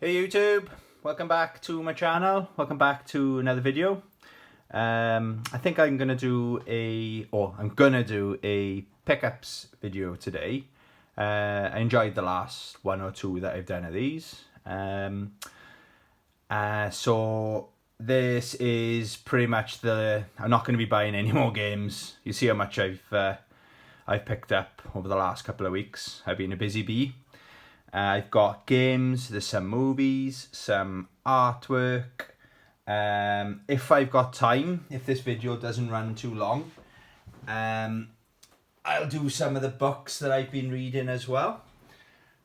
Hey YouTube, welcome back to my channel. Welcome back to another video. I think I'm gonna do a pickups video today. I enjoyed the last one or two that I've done of these. So this is pretty much I'm not going to be buying any more games. You see how much I've picked up over the last couple of weeks. I've been a busy bee. I've got games, there's some movies, some artwork. If I've got time, if this video doesn't run too long, I'll do some of the books that I've been reading as well.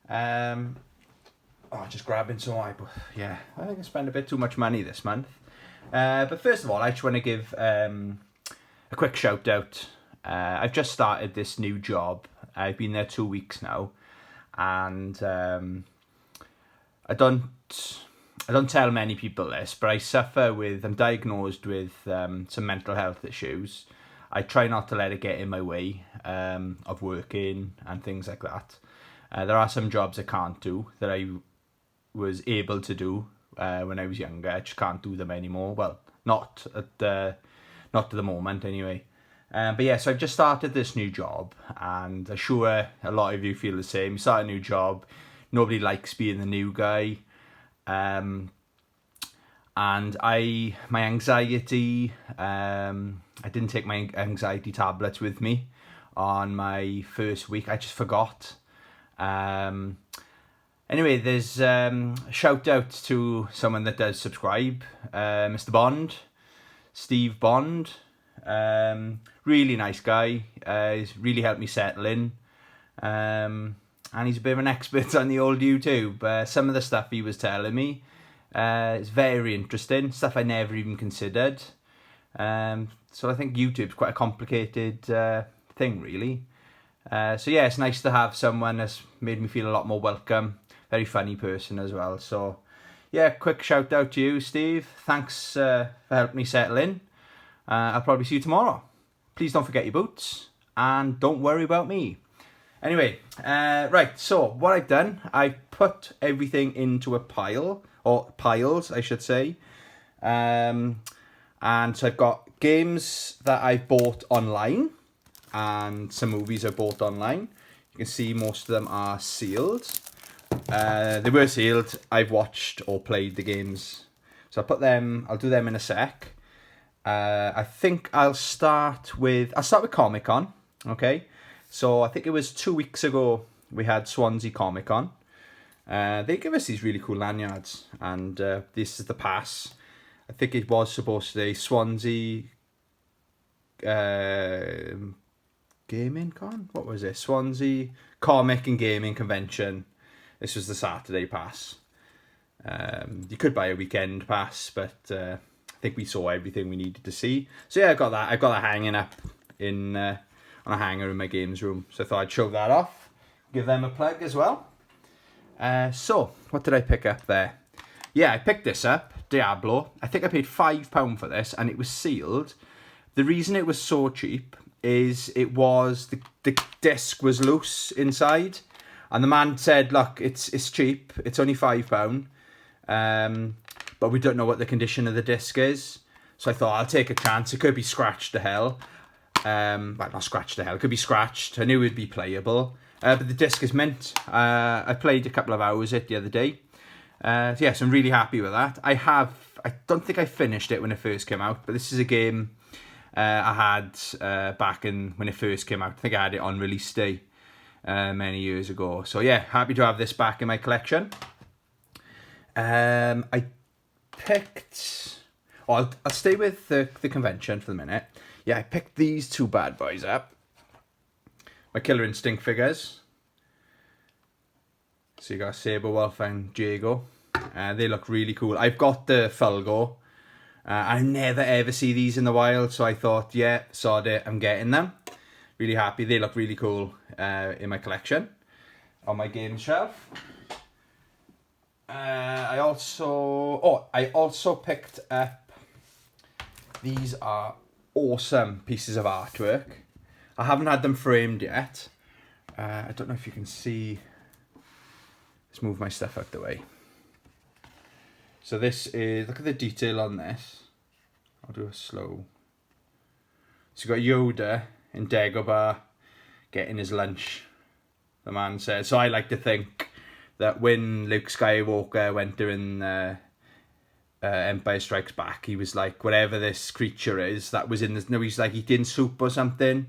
Just grabbing some more. Yeah, I think I spent a bit too much money this month. But first of all, I just want to give a quick shout out. I've just started this new job. I've been there 2 weeks now. And I don't tell many people this, but I'm diagnosed with some mental health issues. I try not to let it get in my way of working and things like that. There are some jobs I can't do that I was able to do when I was younger. I just can't do them anymore. Well, not to the moment anyway. But yeah, so I've just started this new job, and I'm sure a lot of you feel the same. You start a new job, nobody likes being the new guy, and my anxiety, I didn't take my anxiety tablets with me on my first week. I just forgot. Anyway, there's a shout out to someone that does subscribe, Mr. Bond, Steve Bond. Really nice guy. He's really helped me settle in, and he's a bit of an expert on the old YouTube. Some of the stuff he was telling me is very interesting, stuff I never even considered. So I think YouTube's quite a complicated thing, really. So yeah, it's nice to have someone that's made me feel a lot more welcome. Very funny person as well. So yeah, quick shout out to you, Steve. Thanks for helping me settle in. I'll probably see you tomorrow. Please don't forget your boots, and don't worry about me. Anyway, right, so what I've done, I've put everything into a pile, or piles, I should say. And so I've got games that I've bought online, and some movies I bought online. You can see most of them are sealed. They were sealed. I've watched or played the games. So I'll do them in a sec. I think I'll start with ComicCon, okay? So I think it was 2 weeks ago we had Swansea ComicCon. They give us these really cool lanyards, and this is the pass. I think it was supposed to be Swansea Gaming Con? What was it? Swansea Comic and Gaming Convention. This was the Saturday pass. You could buy a weekend pass, but I think we saw everything we needed to see. So yeah, I got that hanging up on a hanger in my games room. So I thought I'd show that off, give them a plug as well. So what did I pick up there? Yeah, I picked this up, Diablo. I think I paid £5 for this, and it was sealed. The reason it was so cheap is the disc was loose inside, and the man said, "Look, it's cheap. It's only £5." But we don't know what the condition of the disc is. So I thought, I'll take a chance. It could be scratched to hell. Well, not scratched to hell. It could be scratched. I knew it would be playable. But the disc is mint. I played a couple of hours it the other day. So yes, I'm really happy with that. I don't think I finished it when it first came out. But this is a game I had back when it first came out. I think I had it on release day many years ago. So yeah, happy to have this back in my collection. I'll stay with the convention for the minute. Yeah, I picked these two bad boys up. My Killer Instinct figures. So you got Saber Wolf and Jago. They look really cool. I've got the Fulgo. I never ever see these in the wild, so I thought, yeah, sod it, I'm getting them. Really happy. They look really cool in my collection. On my game shelf. I also picked up, these are awesome pieces of artwork. I haven't had them framed yet. I don't know if you can see. Let's move my stuff out the way. So this is, look at the detail on this. I'll do a slow. So you've got Yoda in Dagobah getting his lunch, the man said. So I like to think that when Luke Skywalker went during Empire Strikes Back, he was like, whatever this creature is, that was in this, no, he's like eating soup or something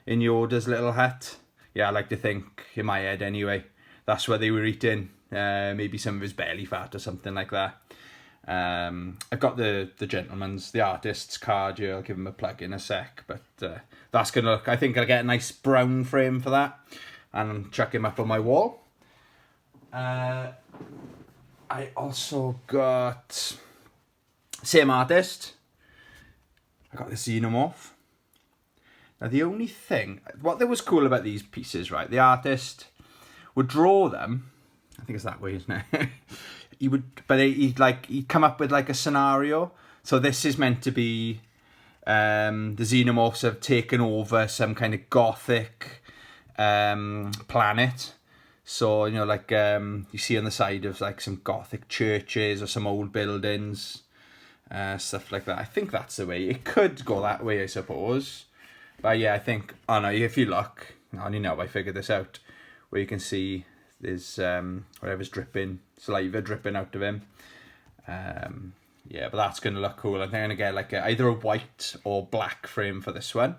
in Yoda's little hut. Yeah, I like to think, in my head anyway, that's what they were eating. Maybe some of his belly fat or something like that. I've got the artist's card here. I'll give him a plug in a sec, but that's gonna look, I think I'll get a nice brown frame for that and chuck him up on my wall. I also got same artist. I got the Xenomorph. Now the only thing, what was cool about these pieces, right? The artist would draw them. I think it's that way, isn't it? He'd come up with like a scenario. So this is meant to be the Xenomorphs have taken over some kind of gothic planet. So, you know, like you see on the side of like some gothic churches or some old buildings, stuff like that. I think that's the way. It could go that way, I suppose. But yeah, I think, oh no, if you look, I only know I figured this out, where you can see there's whatever's dripping, saliva dripping out of him. Yeah, but that's going to look cool. I think I'm going to get like either a white or black frame for this one.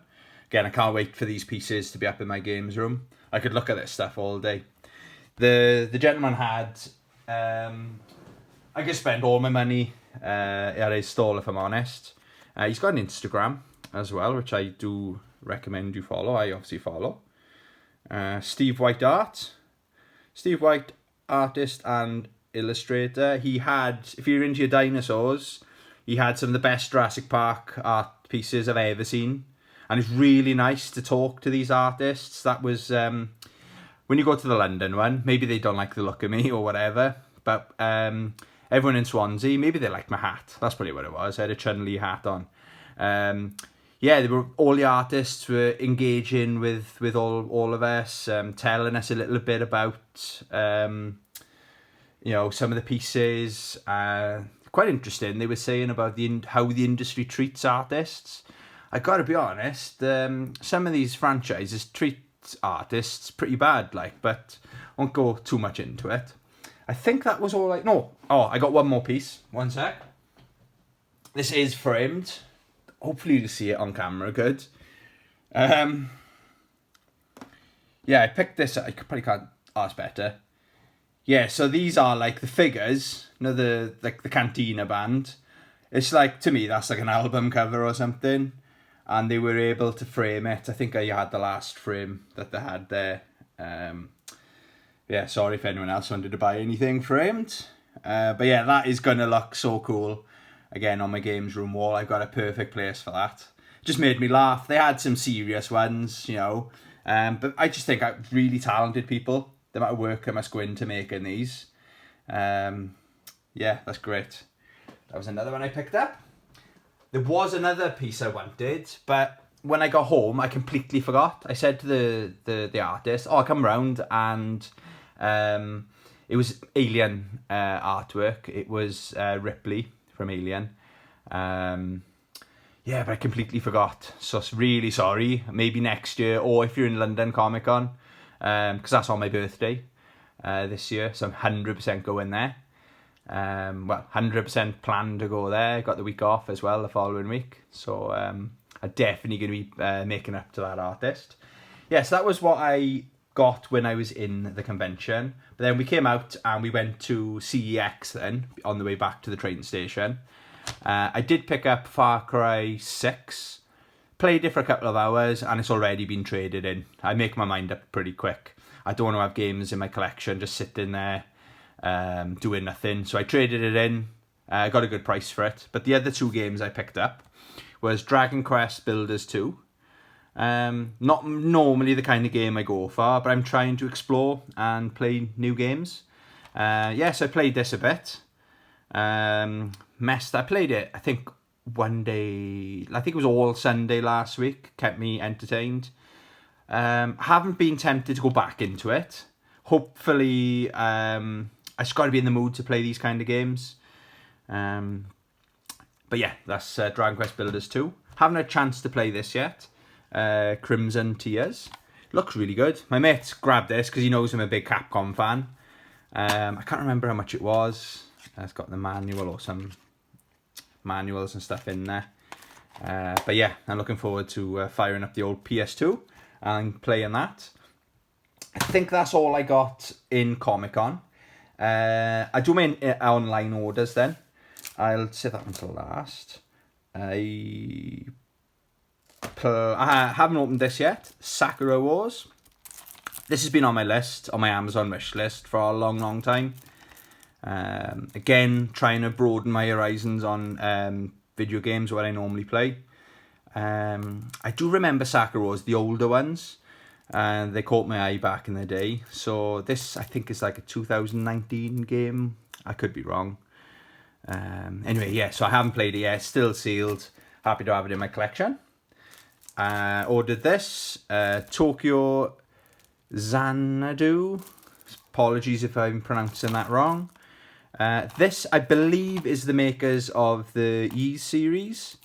Again, I can't wait for these pieces to be up in my games room. I could look at this stuff all day. The gentleman had, I could spend all my money at his stall if I'm honest. He's got an Instagram as well, which I do recommend you follow. I obviously follow. Steve White Art. Steve White, artist and illustrator. He had, if you're into your dinosaurs, he had some of the best Jurassic Park art pieces I've ever seen. And it's really nice to talk to these artists. That was, when you go to the London one, maybe they don't like the look of me or whatever, but everyone in Swansea, maybe they like my hat. That's probably what it was. I had a Chun-Li hat on. Yeah, all the artists were engaging with all of us, telling us a little bit about, you know, some of the pieces. Quite interesting. They were saying about how the industry treats artists. I got to be honest, some of these franchises treat artists pretty bad, like, but I won't go too much into it. I think that was all. I got one more piece. One sec. This is framed. Hopefully you see it on camera good. Yeah, I picked this. I probably can't ask better. Yeah, so these are like the figures, you know, the Cantina band. It's like, to me, that's like an album cover or something. And they were able to frame it. I think I had the last frame that they had there. Yeah, sorry if anyone else wanted to buy anything framed. But yeah, that is going to look so cool. Again, on my games room wall, I've got a perfect place for that. Just made me laugh. They had some serious ones, you know. But I just think really talented people. The amount of work I must go into making these. Yeah, that's great. That was another one I picked up. There was another piece I wanted, but when I got home, I completely forgot. I said to the artist, "Oh, I'll come round," and it was Alien artwork. It was Ripley from Alien. Yeah, but I completely forgot. So really sorry. Maybe next year, or if you're in London ComicCon, because that's on my birthday this year, so I'm 100% going there. Well, 100% plan to go there. Got the week off as well the following week, so I'm definitely going to be making up to that artist. Yeah, so that was what I got when I was in the convention. But then we came out and we went to CEX then, on the way back to the train station. I did pick up Far Cry 6, played it for a couple of hours, and it's already been traded in. I make my mind up pretty quick. I don't want to have games in my collection just sitting there doing nothing. So I traded it in. I got a good price for it. But the other two games I picked up was Dragon Quest Builders 2. Not normally the kind of game I go for, but I'm trying to explore and play new games. Yes, I played this a bit. I played it, I think, one day. I think it was all Sunday last week. Kept me entertained. Haven't been tempted to go back into it. Hopefully, I just got to be in the mood to play these kind of games. But yeah, that's Dragon Quest Builders 2. Haven't had a chance to play this yet. Crimson Tears. Looks really good. My mate grabbed this because he knows I'm a big Capcom fan. I can't remember how much it was. It's got the manual or some manuals and stuff in there. But yeah, I'm looking forward to firing up the old PS2 and playing that. I think that's all I got in ComicCon. I do my online orders then. I'll save that until last. I haven't opened this yet. Sakura Wars. This has been on my list, on my Amazon wish list for a long time. Again, trying to broaden my horizons on video games, what I normally play. I do remember Sakura Wars, the older ones. And they caught my eye back in the day. So this, I think, is like a 2019 game. I could be wrong. Anyway, yeah, so I haven't played it yet. Still sealed. Happy to have it in my collection. Ordered this. Tokyo Xanadu. Apologies if I'm pronouncing that wrong. This, I believe, is the makers of the Ys series.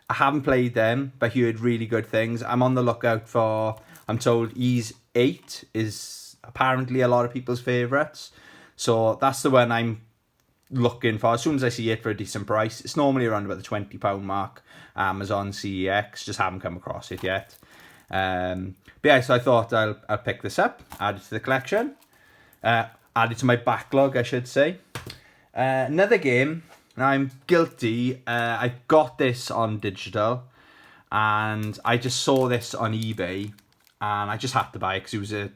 I haven't played them, but heard really good things. I'm on the lookout for... I'm told Ys 8 is apparently a lot of people's favourites. So that's the one I'm looking for. As soon as I see it for a decent price. It's normally around about the £20 mark. Amazon CEX. Just haven't come across it yet. But yeah, so I thought I'll pick this up. Add it to the collection. Add it to my backlog, I should say. Another game. Now I'm guilty. I got this on digital. And I just saw this on eBay. And I just had to buy it because it was a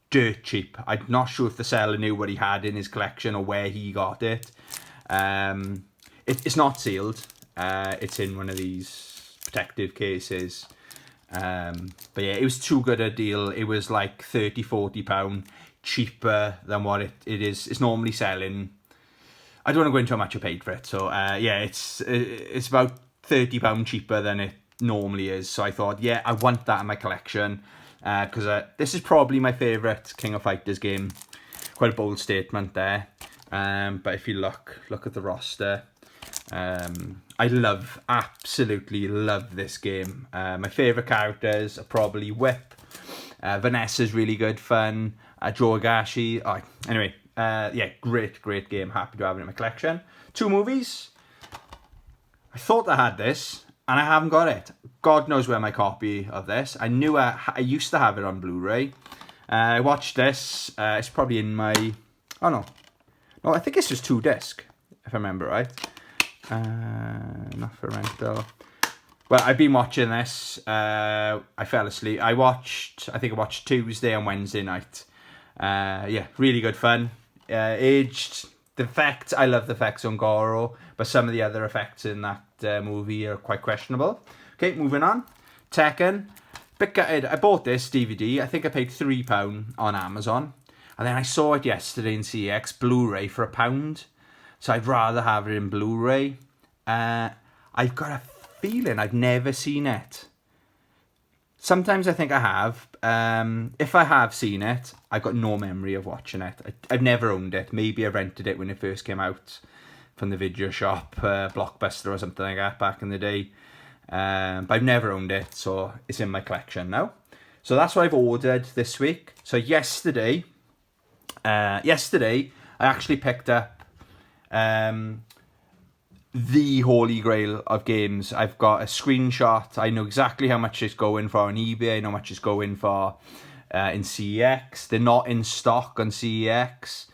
dirt cheap. I'm not sure if the seller knew what he had in his collection or where he got it. It's not sealed. It's in one of these protective cases. But yeah, it was too good a deal. It was like £30-40 cheaper than what it is. It's normally selling. I don't want to go into how much I paid for it. So yeah, it's about £30 cheaper than it normally is. So I thought, yeah, I want that in my collection. Because this is probably my favourite King of Fighters game. Quite a bold statement there. But if you look at the roster, I absolutely love this game. My favourite characters are probably Whip. Vanessa's really good fun. Joe Higashi. Anyway, yeah, great game. Happy to have it in my collection. 2 movies. I thought I had this. And I haven't got it. God knows where my copy of this. I knew I used to have it on Blu-ray. I watched this. It's probably in my... Oh, no. No, I think it's just 2 disc, if I remember right. Not for rental. Well, I've been watching this. I fell asleep. I think I watched Tuesday and Wednesday night. Yeah, really good fun. Aged... The effects, I love the effects on Goro, but some of the other effects in that movie are quite questionable. Okay, moving on. Tekken. Bit gutted. I bought this DVD. I think I paid £3 on Amazon. And then I saw it yesterday in CX Blu-ray for £1. So I'd rather have it in Blu-ray. I've got a feeling I've never seen it. Sometimes I think I have. If I have seen it, I've got no memory of watching it. I've never owned it. Maybe I rented it when it first came out from the video shop, Blockbuster or something like that back in the day. But I've never owned it, so it's in my collection now. So that's what I've ordered this week. So yesterday, I actually picked up the holy grail of games. I've got a screenshot. I know exactly how much it's going for on eBay. I know how much it's going for in CEX. They're not in stock on CEX.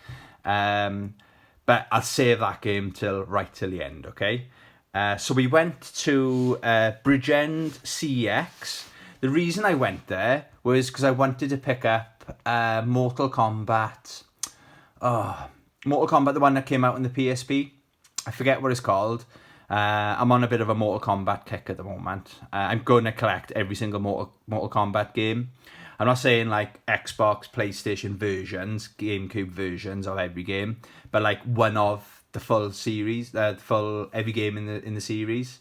But I'll save that game till the end, okay? So we went to Bridgend CEX. The reason I went there was because I wanted to pick up Mortal Kombat. Mortal Kombat, the one that came out on the PSP. I forget what it's called. I'm on a bit of a Mortal Kombat kick at the moment. I'm going to collect every single Mortal Kombat game. I'm not saying like Xbox, PlayStation versions, GameCube versions of every game, but like one of the full series, every game in the series.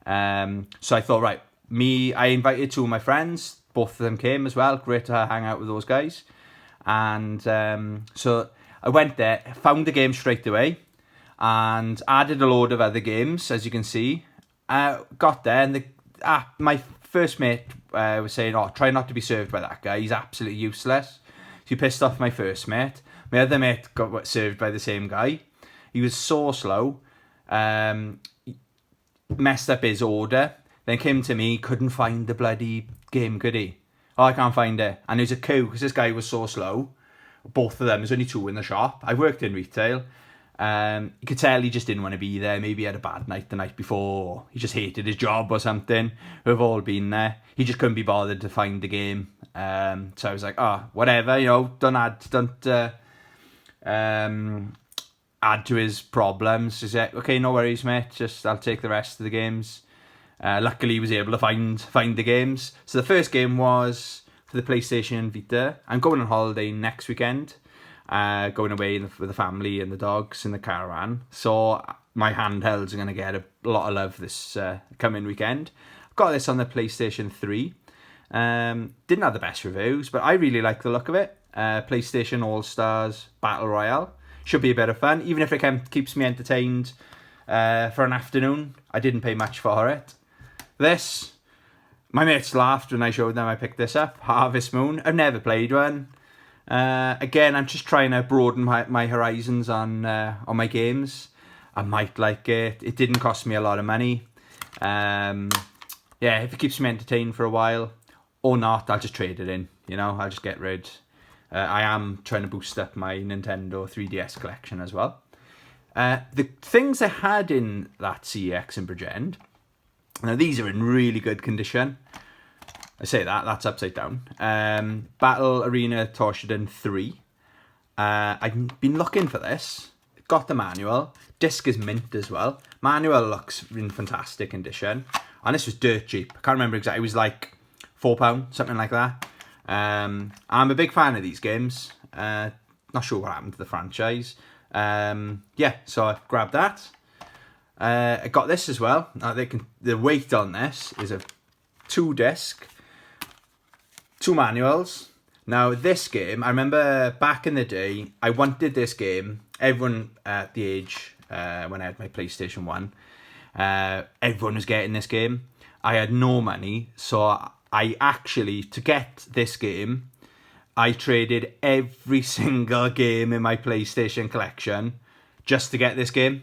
So I thought, right, I invited 2 of my friends. Both of them came as well. Great to hang out with those guys. And so I went there, found the game straight away. and added a load of other games, as you can see. Got there, and my first mate was saying, "Oh, try not to be served by that guy. He's absolutely useless." So he pissed off my first mate. My other mate got served by the same guy. He was so slow. Messed up his order. Then came to me, couldn't find the bloody game, could he? Oh, I can't find it. And there's a queue because this guy was so slow. Both of them, there's only two in the shop. I worked in retail. You could tell he just didn't want to be there. Maybe he had a bad night the night before. Or he just hated his job or something. We've all been there. He just couldn't be bothered to find the game. So I was like, oh, whatever, don't add to his problems. He said, okay, no worries, mate. I'll take the rest of the games. Luckily, he was able to find the games. So the first game was for the PlayStation Vita. I'm going on holiday next weekend. Going away with the family and the dogs in the caravan. So my handhelds are going to get a lot of love this coming weekend. I've got this on the PlayStation 3. Didn't have the best reviews, but I really like the look of it. PlayStation All-Stars Battle Royale. Should be a bit of fun, even if it keeps me entertained for an afternoon. I didn't pay much for it. This, my mates laughed when I showed them I picked this up. Harvest Moon. I've never played one. Again, I'm just trying to broaden my horizons on my games. I might like it. It didn't cost me a lot of money. If it keeps me entertained for a while or not, I'll just trade it in. I'll just get rid. I am trying to boost up my Nintendo 3DS collection as well. The things I had in that CEX in Bridgend, now these are in really good condition. I say that's upside down. Battle Arena Torshiden 3. I've been looking for this. Got the manual. Disc is mint as well. Manual looks in fantastic condition. And this was dirt cheap. I can't remember exactly. It was like £4, something like that. I'm a big fan of these games. Not sure what happened to the franchise. So I grabbed that. I got this as well. The weight on this is a 2-disc, 2 manuals. Now this game, I remember back in the day, I wanted this game. Everyone at the age when I had my PlayStation 1, everyone was getting this game. I had no money, so I actually, to get this game, I traded every single game in my PlayStation collection just to get this game.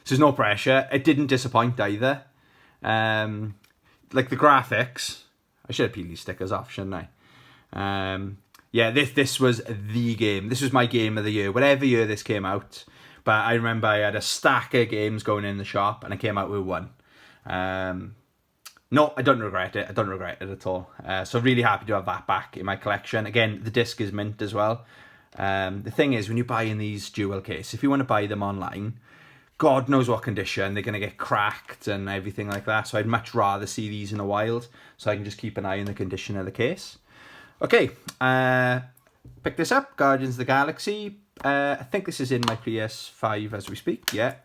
So there's no pressure. It didn't disappoint either. Like the graphics, I should have peeled these stickers off, shouldn't I? This was the game. This was my game of the year, whatever year this came out. But I remember I had a stack of games going in the shop, and I came out with one. No, I don't regret it. I don't regret it at all. So really happy to have that back in my collection. Again, the disc is mint as well. The thing is, when you buy in these dual case, if you want to buy them online, God knows what condition, they're going to get cracked and everything like that. So I'd much rather see these in the wild, so I can just keep an eye on the condition of the case. Okay, pick this up, Guardians of the Galaxy. I think this is in my PS5 as we speak, yeah.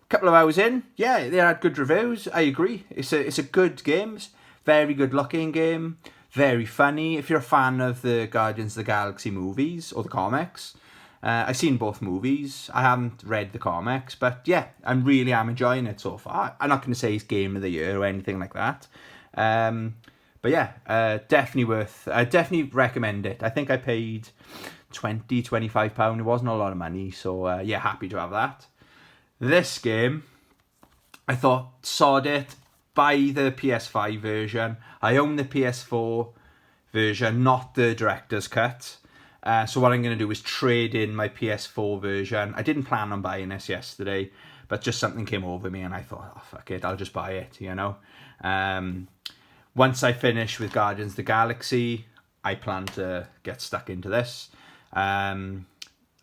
Couple of hours in, they had good reviews. I agree. It's a good game. It's very good looking game. Very funny. If you're a fan of the Guardians of the Galaxy movies or the comics, I've seen both movies. I haven't read the comics, but yeah, I'm enjoying it so far. I'm not going to say it's game of the year or anything like that. But yeah, definitely recommend it. I think I paid £25. It wasn't a lot of money, so happy to have that. This game, I thought, sod it, buy the PS5 version. I own the PS4 version, not the director's cut. So what I'm going to do is trade in my PS4 version. I didn't plan on buying this yesterday, but just something came over me and I thought, oh, fuck it, I'll just buy it, Once I finish with Guardians of the Galaxy, I plan to get stuck into this.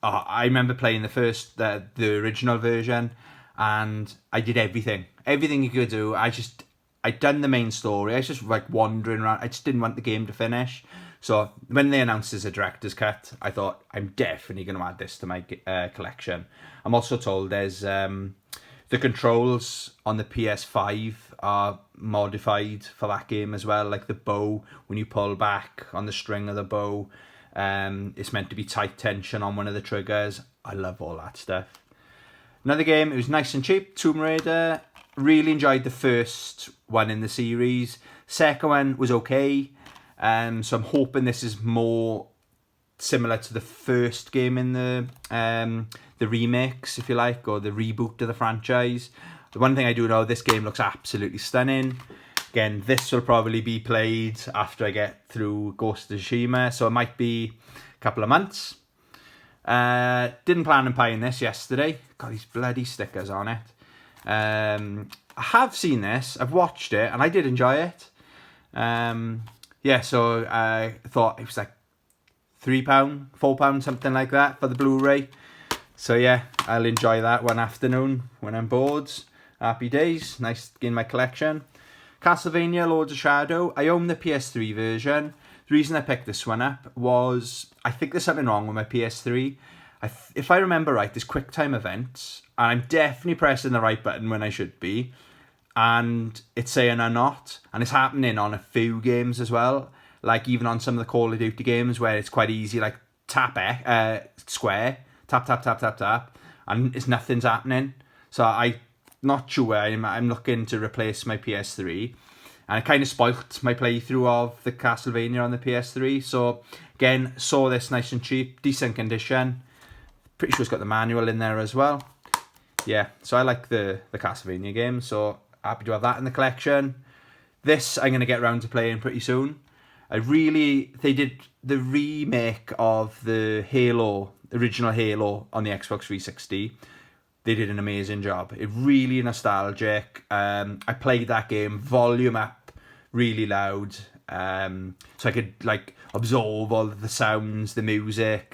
I remember playing the original version, and I did everything you could do. I'd done the main story. I was just like wandering around. I just didn't want the game to finish. So when they announced there's a director's cut, I thought I'm definitely going to add this to my collection. I'm also told there's the controls on the PS5 are modified for that game as well. Like the bow, when you pull back on the string of the bow, it's meant to be tight tension on one of the triggers. I love all that stuff. Another game, it was nice and cheap, Tomb Raider. Really enjoyed the first one in the series. Second one was okay. So I'm hoping this is more similar to the first game in the remakes, if you like, or the reboot of the franchise. The one thing I do know, this game looks absolutely stunning. Again, this will probably be played after I get through Ghost of Tsushima, so it might be a couple of months. Didn't plan on buying this yesterday. Got these bloody stickers on it. I have seen this, I've watched it, and I did enjoy it. Yeah, so I thought it was like £3, £4, something like that for the Blu-ray. So yeah, I'll enjoy that one afternoon when I'm bored. Happy days, nice in my collection. Castlevania Lords of Shadow. I own the PS3 version. The reason I picked this one up was I think there's something wrong with my PS3. If I remember right, there's QuickTime events, and I'm definitely pressing the right button when I should be, and it's saying I'm not, and it's happening on a few games as well, like even on some of the Call of Duty games where it's quite easy, like square, tap, and it's nothing's happening. So I'm not sure. I'm looking to replace my PS3, and it kind of spoilt my playthrough of the Castlevania on the PS3. So again, saw this nice and cheap, decent condition. Pretty sure it's got the manual in there as well. Yeah, so I like the Castlevania game, so happy to have that in the collection. This I'm going to get around to playing pretty soon. They did the remake of the original Halo on the Xbox 360. They did an amazing job. It really nostalgic. I played that game volume up really loud, so I could like absorb all of the sounds, the music.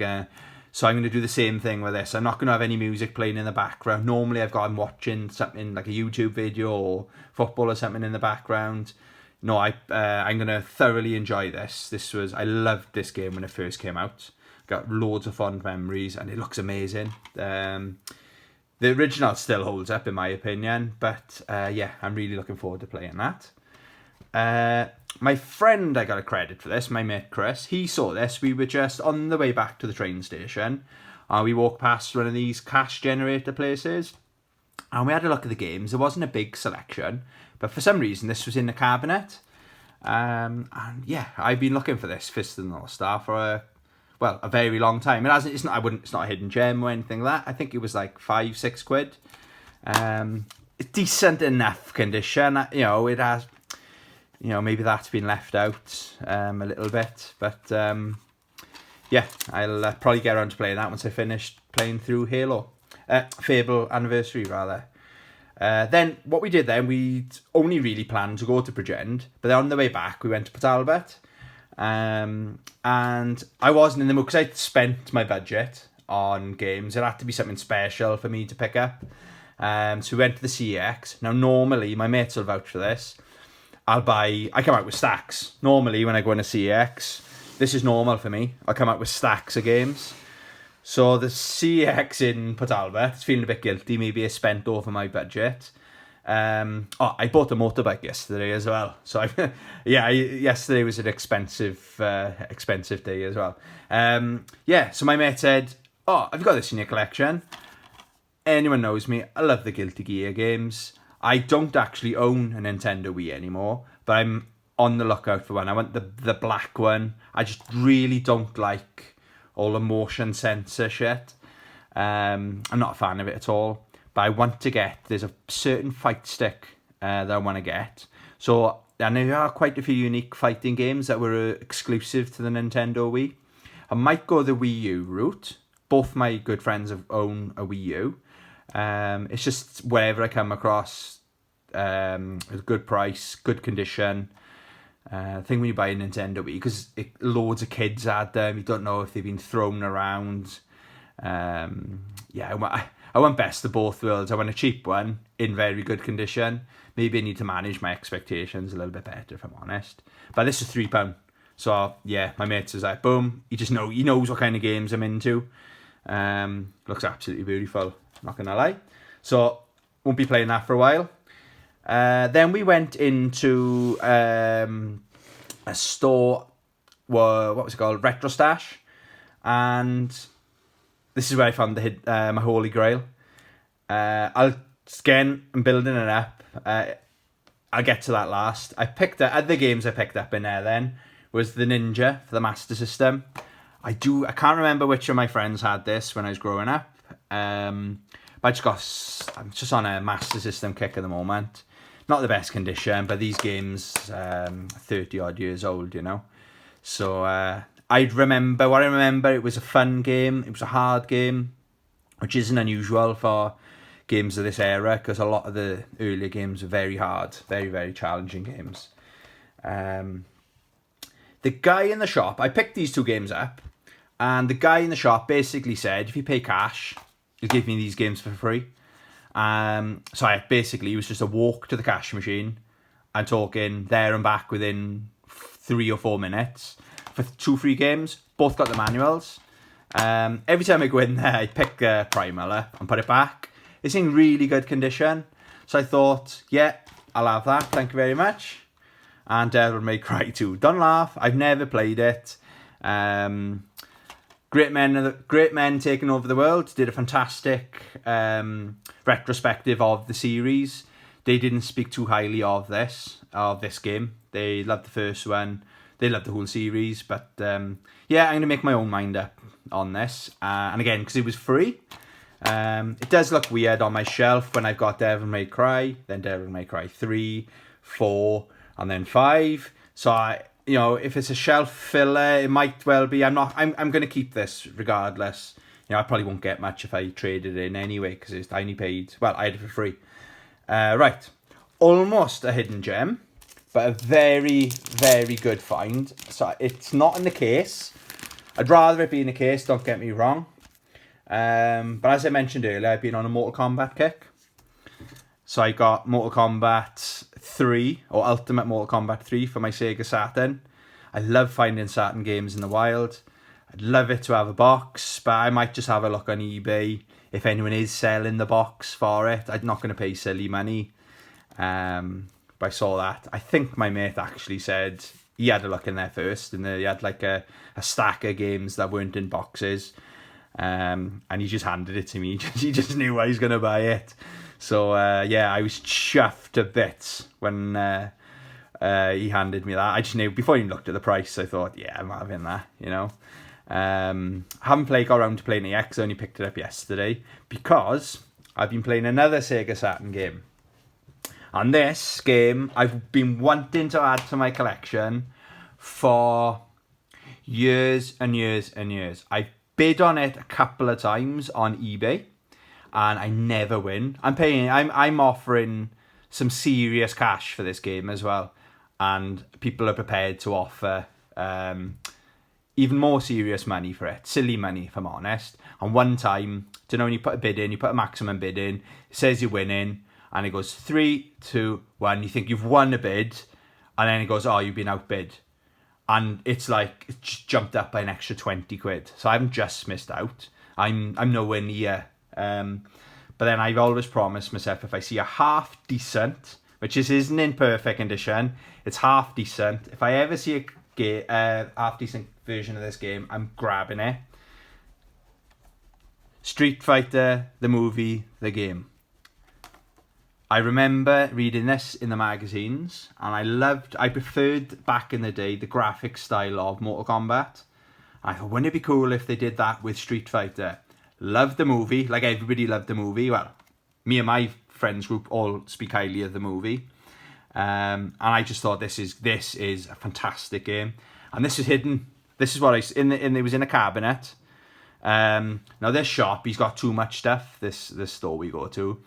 So I'm going to do the same thing with this. I'm not going to have any music playing in the background. Normally I'm watching something like a YouTube video or football or something in the background. No, I'm going to thoroughly enjoy this. I loved this game when it first came out. Got loads of fond memories, and it looks amazing. The original still holds up in my opinion, but yeah, I'm really looking forward to playing that. My friend, I got a credit for this, my mate Chris, he saw this. We were just on the way back to the train station. We walked past one of these cash generator places, and we had a look at the games. There wasn't a big selection, but for some reason this was in the cabinet. And yeah, I've been looking for this Fist of the North Star for a very long time. It's not a hidden gem or anything like that. I think it was like £5-6. It's decent enough condition. It has, maybe that's been left out a little bit, but yeah, I'll probably get around to playing that once I finish playing through Fable Anniversary rather. Then what we did then, we'd only really planned to go to Bridgend, but then on the way back we went to Port Talbot, and I wasn't in the mood because I'd spent my budget on games. It had to be something special for me to pick up. So we went to the CEX. Now normally, my mates will vouch for this, I come out with stacks. Normally when I go in a CEX, this is normal for me. I come out with stacks of games. So the CEX in Port Talbot, it's feeling a bit guilty. Maybe I spent over my budget. I bought a motorbike yesterday as well. So yesterday was an expensive day as well. So my mate said, "Oh, have you got this in your collection?" Anyone knows me, I love the Guilty Gear games. I don't actually own a Nintendo Wii anymore, but I'm on the lookout for one. I want the black one. I just really don't like all the motion sensor shit. I'm not a fan of it at all. But I want to there's a certain fight stick that I want to get. So, and there are quite a few unique fighting games that were exclusive to the Nintendo Wii. I might go the Wii U route. Both my good friends own a Wii U. It's just wherever I come across a good price, good condition. I think when you buy a Nintendo Wii, because loads of kids had them, you don't know if they've been thrown around. I want best of both worlds. I want a cheap one in very good condition. Maybe I need to manage my expectations a little bit better, if I'm honest. But this is £3. So yeah, my mate was like, boom. He knows what kind of games I'm into. Looks absolutely beautiful, not gonna lie. So won't be playing that for a while. Then we went into a store, what was it called? Retro Stash, and this is where I found my holy grail. I'll scan and building it up. I'll get to that last. Other games I picked up in there then was the Ninja for the Master System. I can't remember which of my friends had this when I was growing up. But I'm just on a Master System kick at the moment. Not the best condition, but these games, 30 odd years old, you know. So I remember, it was a fun game. It was a hard game, which isn't unusual for games of this era, because a lot of the earlier games are very hard, very, very challenging games. The guy in the shop, I picked these two games up, and the guy in the shop basically said, if you pay cash, he'll give me these games for free. So it was just a walk to the cash machine and talking there and back within 3 or 4 minutes for 2 free games. Both got the manuals. Every time I go in there, I pick the primal up and put it back. It's in really good condition. So I thought, yeah, I'll have that. Thank you very much. And Devil May Cry 2. Don't laugh. I've never played it. Great Men Taking Over the World did a fantastic retrospective of the series. They didn't speak too highly of this game. They loved the first one. They loved the whole series. But yeah, I'm going to make my own mind up on this. And again, because it was free, it does look weird on my shelf when I've got Devil May Cry, then Devil May Cry 3, 4, and then 5. So if it's a shelf filler, it might well be. I'm going to keep this regardless. I probably won't get much if I trade it in anyway, because I only paid, I had it for free. Right. Almost a hidden gem, but a very, very good find. So it's not in the case. I'd rather it be in the case, don't get me wrong. But as I mentioned earlier, I've been on a Mortal Kombat kick. So I got Mortal Kombat 3, or Ultimate Mortal Kombat 3 for my Sega Saturn. I love finding Saturn games in the wild. I'd love it to have a box, but I might just have a look on eBay if anyone is selling the box for it. I'm not going to pay silly money. But I saw that. I think my mate actually said he had a look in there first, and he had like a stack of games that weren't in boxes. And he just handed it to me. He just knew I was going to buy it. So, yeah, I was chuffed to bits when he handed me that. I just knew, before I even looked at the price, I thought, yeah, I'm having that, I haven't got around to playing it yet, because I only picked it up yesterday, because I've been playing another Sega Saturn game. And this game, I've been wanting to add to my collection for years and years and years. I've bid on it a couple of times on eBay, and I never win. I'm offering some serious cash for this game as well, and people are prepared to offer even more serious money for it. Silly money, if I'm honest. And one time, when you put a bid in, you put a maximum bid in, it says you're winning, and it goes 3, 2, 1. You think you've won a bid, and then it goes, oh, you've been outbid. And it's like, it's just jumped up by an extra 20 quid. So I haven't just missed out. I'm nowhere near. But then I've always promised myself, if I see a half decent, which isn't in perfect condition, it's half decent. If I ever see a half decent version of this game, I'm grabbing it. Street Fighter, the movie, the game. I remember reading this in the magazines, and I preferred back in the day the graphic style of Mortal Kombat. I thought, wouldn't it be cool if they did that with Street Fighter? Loved the movie, like everybody loved the movie. Well, me and my friends group all speak highly of the movie. And I just thought this is a fantastic game. And this is hidden. This is what it was in a cabinet. Now this shop, he's got too much stuff, this store we go to.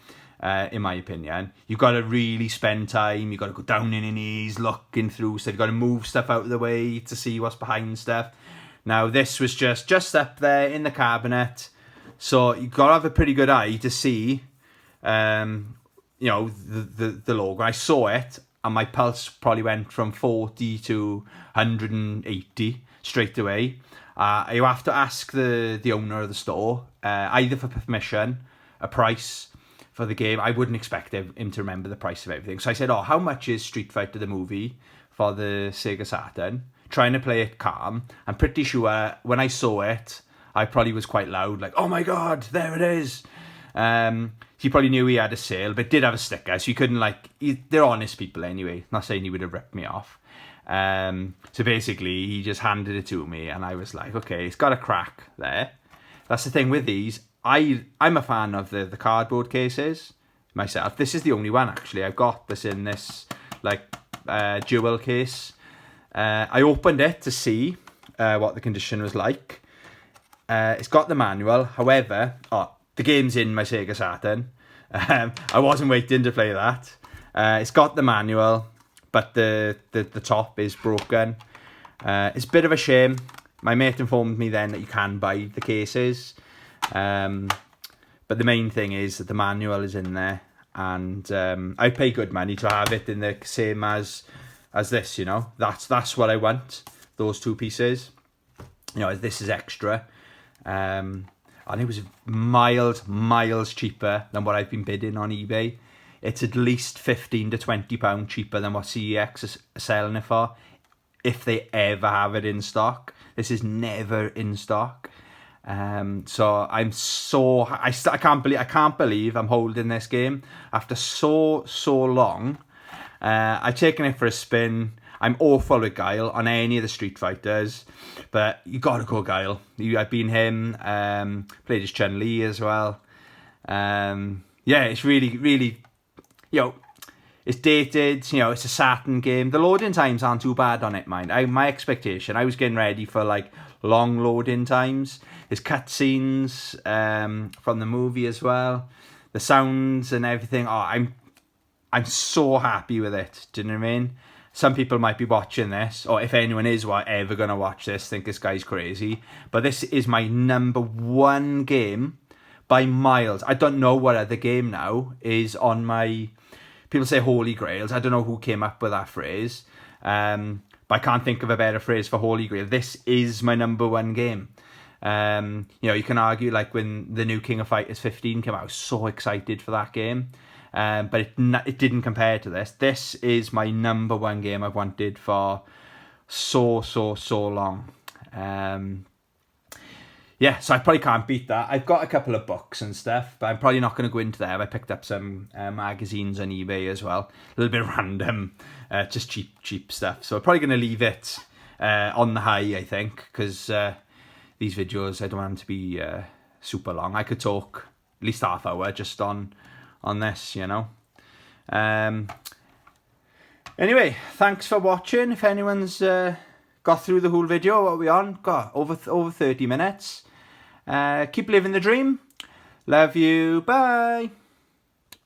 In my opinion, you've got to really spend time. You've got to go down on your knees, looking through stuff. You've got to move stuff out of the way to see what's behind stuff. Now, this was just up there in the cabinet. So you've got to have a pretty good eye to see, the logo. I saw it, and my pulse probably went from 40 to 180 straight away. You have to ask the owner of the store, either for permission, a price for the game. I wouldn't expect him to remember the price of everything. So I said, how much is Street Fighter the movie for the Sega Saturn? Trying to play it calm. I'm pretty sure when I saw it, I probably was quite loud, like, oh my God, there it is. he probably knew he had a sale, but did have a sticker, so you couldn't like. They're honest people anyway. Not saying he would have ripped me off. So basically, he just handed it to me, and I was like, okay, it's got a crack there. That's the thing with these. I'm a fan of the cardboard cases myself. This is the only one actually I've got that's in this like jewel case. I opened it to see what the condition was like. It's got the manual. However, the game's in my Sega Saturn. I wasn't waiting to play that. It's got the manual, but the top is broken. It's a bit of a shame. My mate informed me then that you can buy the cases. But the main thing is that the manual is in there. And I pay good money to have it in the same as this, you know. That's what I want, those two pieces. You know, this is extra. And it was miles cheaper than what I've been bidding on eBay. It's at least £15 to £20 cheaper than what CEX is selling it for, if they ever have it in stock. This is never in stock. So I'm I can't believe I'm holding this game after so long. I've taken it for a spin. I'm awful with Guile on any of the Street Fighters, but you gotta go Guile. I've been him. Played as Chun-Li as well. Yeah, it's really, you know, it's dated. You know, it's a Saturn game. The loading times aren't too bad on it, mind. My expectation, I was getting ready for like long loading times. There's cutscenes from the movie as well. The sounds and everything. I'm so happy with it. Do you know what I mean? Some people might be watching this, or if anyone is ever going to watch this, think this guy's crazy. But this is my #1 game by miles. I don't know what other game now is on my... People say Holy Grails. I don't know who came up with that phrase. But I can't think of a better phrase for Holy Grail. This is my #1 game. You know, you can argue like when the new King of Fighters 15 came out, I was so excited for that game. But it didn't compare to this. This is my #1 game I've wanted for so long. Yeah, so I probably can't beat that. I've got a couple of books and stuff, but I'm probably not going to go into them. I picked up some magazines on eBay as well. A little bit random, just cheap stuff. So I'm probably going to leave it on the high, I think, because these videos, I don't want them to be super long. I could talk at least half hour just on this, you know. Anyway, thanks for watching. If anyone's got through the whole video, what are we on? Got over 30 minutes. Keep living the dream. Love you. Bye.